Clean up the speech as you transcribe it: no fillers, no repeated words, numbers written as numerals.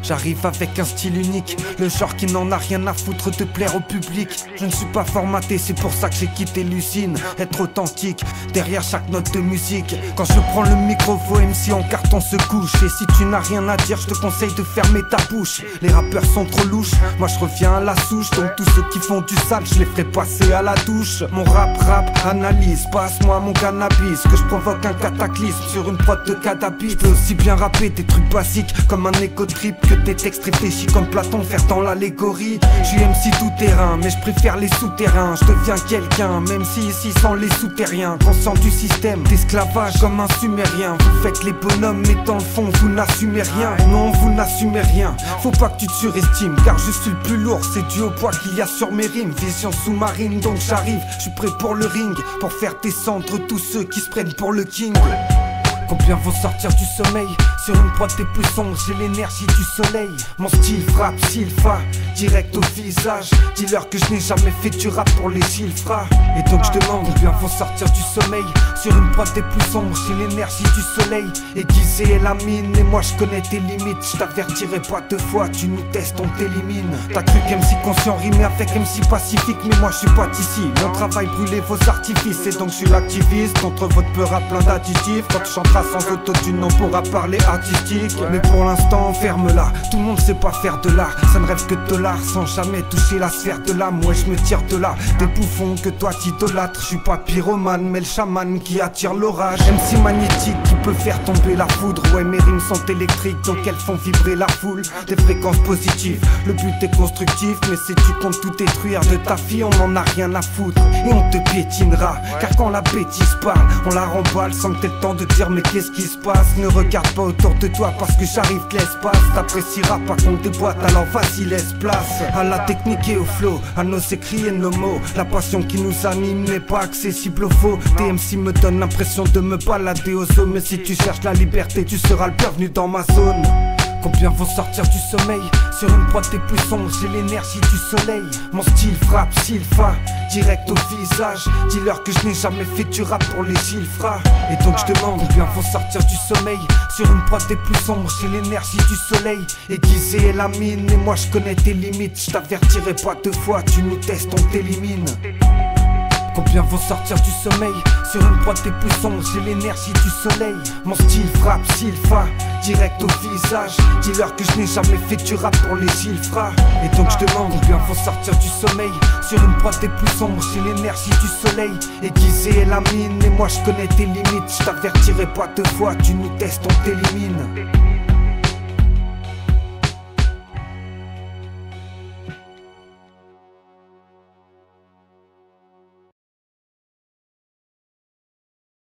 J'arrive avec un style unique, le genre qui n'en a rien à foutre de plaire au public. Je ne suis pas formaté, c'est pour ça que j'ai quitté l'usine. Être authentique, derrière chaque note de musique. Quand je prends le micro, vos MC en carton se couche. Et si tu n'as rien à dire, je te conseille de fermer ta bouche. Les rappeurs sont trop louches, moi je reviens à la souche. Donc tous ceux qui font du sale, je les ferai passer à la douche. Mon rap, analyse, passe-moi mon cannabis. Que je provoque un cataclysme sur une prod de cadabis. Je peux aussi bien rapper des trucs basiques comme un égo trip que des textes réfléchis comme Platon faire dans l'allégorie. Je suis MC tout terrain, mais je préfère les souterrains. Je deviens quelqu'un, même si ici sans les souterrains. Conscient du système d'esclavage comme un sumérien. Vous faites les bonhommes, mais dans le fond vous n'assumez rien. Non, vous n'assumez rien. Faut pas que tu te surestimes, car je suis le plus lourd. C'est dû au poids qu'il y a sur mes rimes. Vision sous-marine, donc j'arrive. Je suis prêt pour le ring, pour faire descendre tous ceux qui se prennent pour le king. Combien vont sortir du sommeil? Sur une prod des plus sombres, j'ai l'énergie du soleil. Mon style frappe, Silva, direct au visage. Dis-leur que je n'ai jamais fait du rap pour les Gilfras. Et donc je demande combien vont sortir du sommeil. Sur une prod des plus sombres, j'ai l'énergie du soleil. Aiguisée est la mine, et moi je connais tes limites. Je t'avertirai pas deux fois, tu nous testes, on t'élimine. T'as cru qu'MC conscient rimait avec MC pacifique, mais moi je suis pas d'ici. Mon travail brûler vos artifices, et donc je suis l'activiste contre votre peur à plein d'additifs. Quand tu chanteras sans autotune, on pourra parler artistique. Mais pour l'instant, ferme-la, tout le monde sait pas faire de l'art. Ça ne rêve que de l'art sans jamais toucher la sphère de l'âme. Ouais, je me tire de là, des bouffons que toi t'idolâtres. Je suis pas pyromane, mais le chaman qui attire l'orage. MC magnétique qui peut faire tomber la foudre. Ouais, mes rimes sont électriques, donc elles font vibrer la foule. Des fréquences positives, le but est constructif. Mais si tu comptes tout détruire de ta fille, on en a rien à foutre. Et on te piétinera, car quand la bêtise parle, on la remballe sans que t'aies le temps de dire mais qu'est-ce qui se passe. Ne regarde pas autour de toi parce que j'arrive de l'espace. T'apprécieras pas qu'on te déboîte, alors vas-y laisse place à la technique et au flow, à nos écrits et nos mots. La passion qui nous anime n'est pas accessible au faux. TMC me donne l'impression de me balader au zoo. Mais si tu cherches la liberté, tu seras le bienvenu dans ma zone. Combien vont sortir du sommeil? Sur une prod des plus sombres, j'ai l'énergie du soleil. Mon style frappe, Silva, direct au visage. Dis-leur que je n'ai jamais fait du rap pour les Gilfras. Et donc je demande combien vont sortir du sommeil. Sur une prod des plus sombres, j'ai l'énergie du soleil. Aiguisée est la mine, et moi je connais tes limites. Je t'avertirai pas deux fois, tu nous testes, on t'élimine. Combien vont sortir du sommeil? Sur une prod des plus sombres, j'ai l'énergie du soleil. Mon style frappe, Silva, direct au visage. Dis-leur que je n'ai jamais fait du rap pour les Gilfras. Et donc je demande combien vont sortir du sommeil. Sur une prod des plus sombres, j'ai l'énergie du soleil. Aiguisée est la mine, et moi je connais tes limites. Je t'avertirai pas deux fois, tu nous testes, on t'élimine.